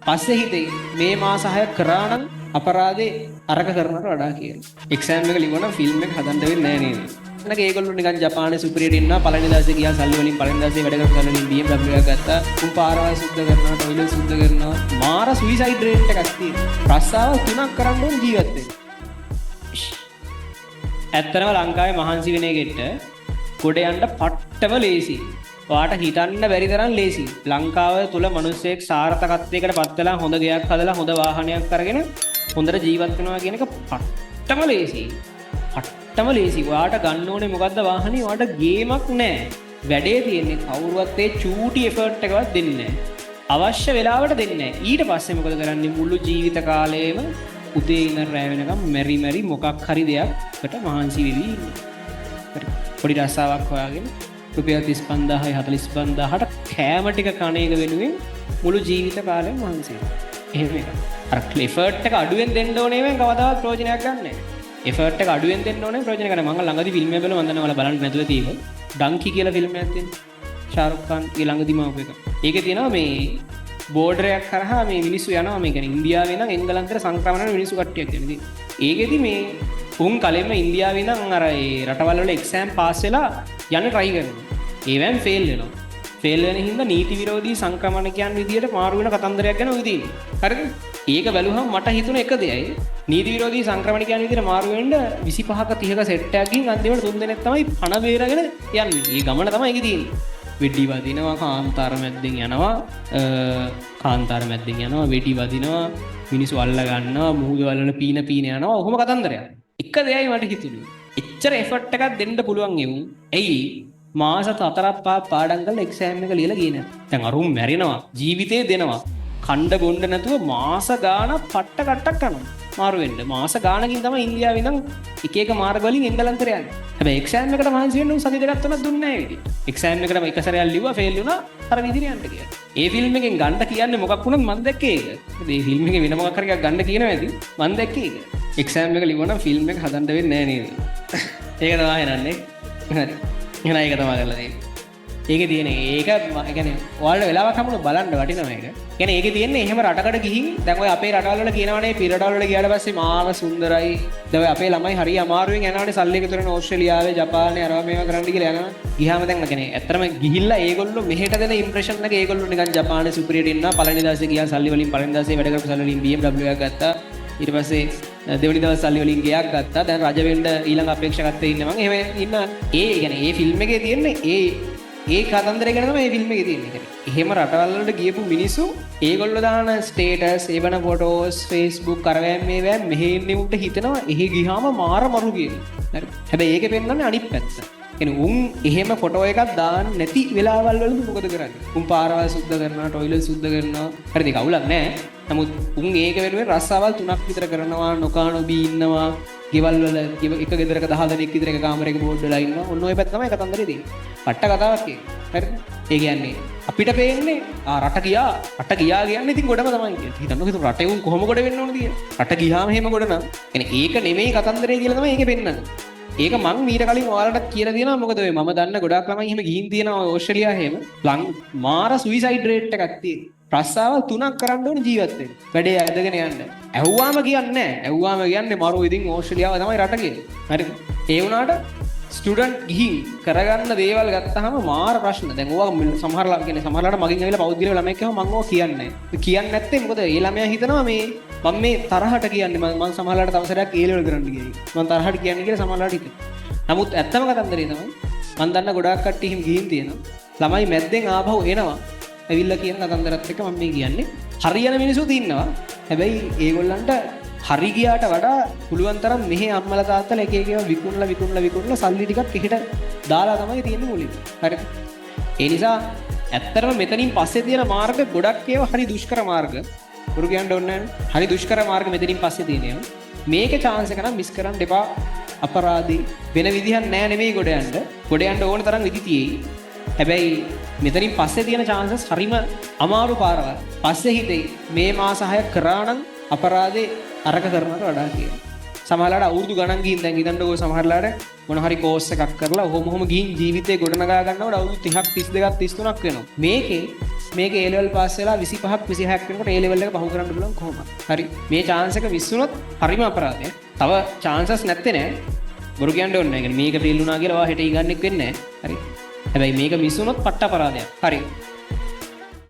පස්සේ හිතේ මේ මාස 6 කරා නම් අපරාධේ අරක කරනවට වඩා කියලා. එක්සෑම් එක ලිව්වනම් ෆිල්ම් එක හදන්න වෙන්නේ නැහැ නේද? නැක ඒගොල්ලෝ නිකන් ජපානයේ සුපිරියට ඉන්නවා පළවෙනි දවසේ ගියා සල්ලි වලින් පළවෙනි දවසේ වැඩ කරපු සල්ලි වලින් BMW එකක් ගත්තා. උන් පාරවල් සුද්ධ කරනවා, ටොයිලට් සුද්ධ කරනවා. මාර සුයිසයිඩ් රේට් එකක් තියෙනවා. රස්සාව 3ක් කරන්න ඕන ජීවත් වෙන්න. ඇත්තටම ලංකාවේ මහන්සි වෙන එකෙට ගොඩ යන්න පට්ටම ලේසි. ඔයාට හිතන්න බැරි තරම් ලේසි. ලංකාව තුල මිනිස්සෙක් සාර්ථකත්වයකට පත් වෙලා හොඳ ගෙයක් හදලා හොඳ වාහනයක් අරගෙන හොඳට ජීවත් වෙනවා කියන එක පට්ටම ලේසි. පට්ටම ලේසි. ඔයාට ගන්න ඕනේ මොකද්ද වාහනේ? ඔයාට ගේමක් නැහැ. වැඩේ තියෙන්නේ කවුරුවත් ඒ චූටි එෆර්ට් එකවත් දෙන්නේ නැහැ. අවශ්‍ය වෙලාවට දෙන්නේ නැහැ. ඊට පස්සේ මොකද කරන්නේ? මුළු ජීවිත කාලයේම උදේ ඉඳන් රැ වෙනකම් මෙරි මොකක් හරි දෙයක්කට මහන්සි වෙවි ඉන්නවා. හරි. පොඩි රස්සාවක් හොයාගෙන රුපියල් 35000යි 45000ට කෑම ටික කණ එක වෙනුවෙන් මුළු ජීවිත කාලෙම මහන්සි වෙනවා. එහෙම එකක්. අර එෆර්ට් එක අඩුවෙන් දෙන්න ඕනේ වෙන් කවදාවත් ප්‍රයෝජනයක් ගන්න නැහැ. එෆර්ට් එක අඩුවෙන් දෙන්න ඕනේ ප්‍රයෝජන ගන්න. මම ළඟදී ෆිල්ම් එක බලුවා මම දන්නවා ඔයාලා බලන්න නැතුව තියෙන්නේ. ඩන්කි කියලා ෆිල්ම් එකක් තියෙනවා. ශාරුක් ඛාන් ළඟදී මාපු එක. ඒකේ තියෙනවා මේ බෝඩරයක් කරහා මේ මිනිස්සු යනවා මේ කියන්නේ ඉන්දියාවේ ඉඳන් එංගලන්තයට සංක්‍රමණ වෙන මිනිස්සු කට්ටියක් කියන්නේ. ඒකෙදි මේ උන් කලින්ම ඉන්දියාවේ ඉඳන් අර ඒ රටවල් වල එක්සෑම් පාස් වෙලා යන්න try කරනවා. ඒවෙන් ෆේල් වෙනවා. ෆේල් වෙන හින්දා නීති විරෝධී සංක්‍රමණකයන් විදියට මාරු වෙන කතන්දරයක් ගැන ඔය තියෙන්නේ. හරිද? ඒක බැලුවම මට හිතුණ එක දෙයයි නීති විරෝධී සංක්‍රමණකයන් විදියට මාරු වෙන්න 25ක 30ක සෙට් එකක් ගිහින් අන්තිමට 3 දෙනෙක් තමයි පණ බේරගෙන යන්නේ. මේ ගමන තමයි ඒක තියෙන්නේ. වෙඩි වදිනවා කාන්තාර මැද්දෙන් යනවා වෙඩි වදිනවා මිනිස්සු අල්ල ගන්නවා මුහුද වලන පීන යනවා ඔහොම කතන්දරයක්. එක දෙයයි මට හිතුනේ. එච්චර එෆර්ට් එකක් දෙන්න පුළුවන් එවුන්. ඇයි මාස 4ක් 5ක් පාඩම් කරලා එක්සෑම් එක ලියලා ගියේ නැත්නම් දැන් අරුම් මැරෙනවා ජීවිතේ දෙනවා කණ්ඩ බොණ්ඩ නැතුව මාස ගාණක් පට්ට කට්ටක් කරනවා මාරු වෙන්න මාස ගාණකින් තමයි ඉන්දියාවේ ඉඳන් එක මාර්ග වලින් එංගලන්තයට යන්නේ. හැබැයි එක්සෑම් එකට මහන්සි වෙන්න උන් සති දෙකක් තුනක් දුන්නේ නැහැ විදිහට. එක්සෑම් එකටම එක සැරයක් ලිව්වා ෆේල් වුණා අර විදිහට යන්න කියලා. ඒ ෆිල්ම් එකෙන් ගන්න කියන්නේ මොකක් වුණත් මම දැක්කේ ඒක. මේ ෆිල්ම් එකේ වෙන මොකක් හරි එකක් ගන්න කියනවා ඇති මම දැක්කේ ඒක. එක්සෑම් එක ලිව්වනම් ෆිල්ම් එක හදන්න වෙන්නේ නැහැ නේද? ඒක තමයි නන්නේ. හරි. එහෙනම් ඒක තමයි කරලා තියෙන්නේ. ඒකේ තියෙන ඒක يعني ඔයාලට වෙලාවක් හම්බුනොත් බලන්න වටිනවා ඒක. يعني ඒකේ තියෙන්නේ එහෙම රටකට ගිහින් දැන් ඔය අපේ රටවල් වල කියනවනේ පිර රටවල් වල ගියාට පස්සේ මාව සුන්දරයි. දැන් ඔය අපේ ළමයි හරි අමාරුවෙන් යනවනේ සල්ලි එකතු කරන ඕස්ට්‍රේලියාවේ ජපානයේ අරවා මේවා කරන්න කියලා යනවා. ගියාම දැන් يعني ඇත්තටම ගිහිල්ලා ඒගොල්ලෝ මෙහෙට දෙන ඉම්ප්‍රෙෂන් එක ඒගොල්ලෝ නිකන් ජපානයේ සුපිරියට ඉන්නවා. පළවෙනි දවසේ ගියා සල්ලි වලින් පළවෙනි දවසේ වැඩ කරපු සල්ලි වලින් BMW එකක් ගත්තා. ඊට පස්සේ දෙවෙනි දවස් සල්ලි වලින් ගයක් ගත්තා. දැන් රජ වෙන්න ඊළඟ අපේක්ෂකත්වයේ ඉන්නේ මම. එහෙම ඉන්නවා. ඒ يعني ඒ ෆිල්ම් එකේ තියෙන්නේ ඒ කතන්දරය ගැන තමයි මේ ෆිල්ම් එකේ තියෙන්නේ. එහෙම රටවල් වලට ගියපු මිනිස්සු ඒගොල්ලෝ දාන ස්ටේටස්, ඒවන ෆොටෝස්, Facebook කරවෑම් මේවෑම් මෙහෙ ඉන්නේ උන්ට හිතනවා එහෙ ගියාම මාර මරු කියලා. හරි. හැබැයි ඒකේ පෙන්නන්නේ අනිත් පැත්ත. يعني උන් එහෙම ෆොටෝ එකක් දාන්න නැති වෙලාවල් වලදී මොකද කරන්නේ? උන් පාරවල් සුද්ධ කරනවා, ටොයිලට් සුද්ධ කරනවා. හරිද? ඒක අවුලක් නෑ. නමුත් උන් ඒක වෙනුවෙන් රස්සාවල් 3ක් විතර කරනවා, නොකා නොබී ඉන්නවා. ගෙවල් වල එක ගෙදරක 10 දෙනෙක් විතර එක කාමරයක බෝඩ් වෙලා ඉන්නවා. ඔන්න ඔය පැත්ත තමයි කතන්දරේ තියෙන්නේ. පට්ට කතාවක් ඒක. හරිද? ඒ කියන්නේ අපිට පේන්නේ රට ගියා කියන්නේ ඉතින් ගොඩම තමයි කියන්නේ. හිතන්නකෝ ඉතින් රටේ උන් කොහොම ගොඩ වෙන්න ඕනද කියලා. රට ගියාම එහෙම ගොඩ නම්. يعني ඒක නෙමෙයි කතන්දරේ කියලා තමයි ඒකේ පෙන්නන්නේ. ඒක මං මීට කලින් ඔයාලට කියලා දෙනවා මොකද ඔය මම දන්න ගොඩාක් ළමයි එහෙම ගිහින් තියෙනවා ඕස්ට්‍රේලියාව එහෙම මාර සුයිසයිඩ් රේට් එකක් තියෙනවා. රස්සාවල් 3ක් කරන්න ඕනේ ජීවත් වෙන්න. වැඩේ ඇදගෙන යන්න. ඇහුවාම කියන්නේ නැහැ. ඇහුවාම කියන්නේ මරු ඉතින් ඕස්ට්‍රේලියාව තමයි රට කියන්නේ. හරිද? ඒ වුණාට ස්ටුඩන්ට් ගිහින් කරගන්න දේවල් ගත්තාම මාර ප්‍රශ්න. දැන් ඕවා සමහරලා කියන්නේ සමහරලාට මගෙන් ඇවිල්ලා පෞද්ගලික ළමයෙක් කියව මම ඕවා කියන්නේ නැහැ. කියන්නේ නැත්තේ මොකද ඒ ළමයා හිතනවා මේ මම මේ තරහට කියන්නේ මම සමහරලාට තව සැරයක් ඒ ලෙවල් කරන්න ගියයි. මම තරහට කියන්නේ කියලා සමහරලාට හිතේ. නමුත් ඇත්තම කතන්දරේ තමයි මම දන්න ගොඩාක් කට්ටිය හිම ගිහින් තියෙනවා. ළමයි මැද්දෙන් ආපහු එනවා. ඇවිල්ලා කියන කතන්දරත් එක්ක මම මේ කියන්නේ. හරියන මිනිස්සුත් ඉන්නවා. හැබැයි ඒගොල්ලන්ට හරි ගියාට වඩා පුළුවන් තරම් මෙහි අම්මලා තාත්තලා එක එක ඒවා විකුණලා සල්ලි ටිකක් එහෙට දාලා තමයි තියෙන්නේ මුලින්. හරිද? ඒ නිසා ඇත්තටම මෙතනින් පස්සේ තියෙන මාර්ග ගොඩක් ඒවා හරි දුෂ්කර මාර්ග. පුරු කියන්න ඕනේ නැහැ. හරි දුෂ්කර මාර්ග මෙතනින් පස්සේ තියෙනවා. මේකේ chance එක නම් මිස් කරන්න එපා. අපරාධී වෙන විදිහක් නැහැ නෙමෙයි ගොඩ යන්න. ගොඩ යන්න ඕන තරම් විදි තියෙයි. හැබැයි මෙතනින් පස්සේ තියෙන chances හරිම අමාරු පාරවල්. පස්සේ හිතේ මේ මාස 6 කරා නම් අපරාධේ අරක කරනවට වඩා කියලා. සමහරලාට අවුරුදු ගණන් ගිහින් දැන් හිතන්නකෝ සමහරලාට මොන හරි කෝස් එකක් කරලා ඔහොම ගිහින් ජීවිතේ ගොඩනගා ගන්නවට අවුරුදු 30ක් 32ක් 33ක් වෙනවා. මේකේ මේක A level පාස් වෙලා 25ක් 26ක් වෙනකොට A level එක පහු කරන්න පුළුවන් කොහොමද? හරි. මේ chance එක මිස් වුණොත් හරිම අපරාධයක්. තව chances නැත්තේ නෑ. බොරු කියන්න ඕනේ නෑ. මේක ෆේල් වුණා කියලා ඔයා හෙට ඊගන්නෙක් වෙන්නේ නෑ. හරි. හැබැයි මේක මිස් වුණොත් පට්ට අපරාධයක්. හරි.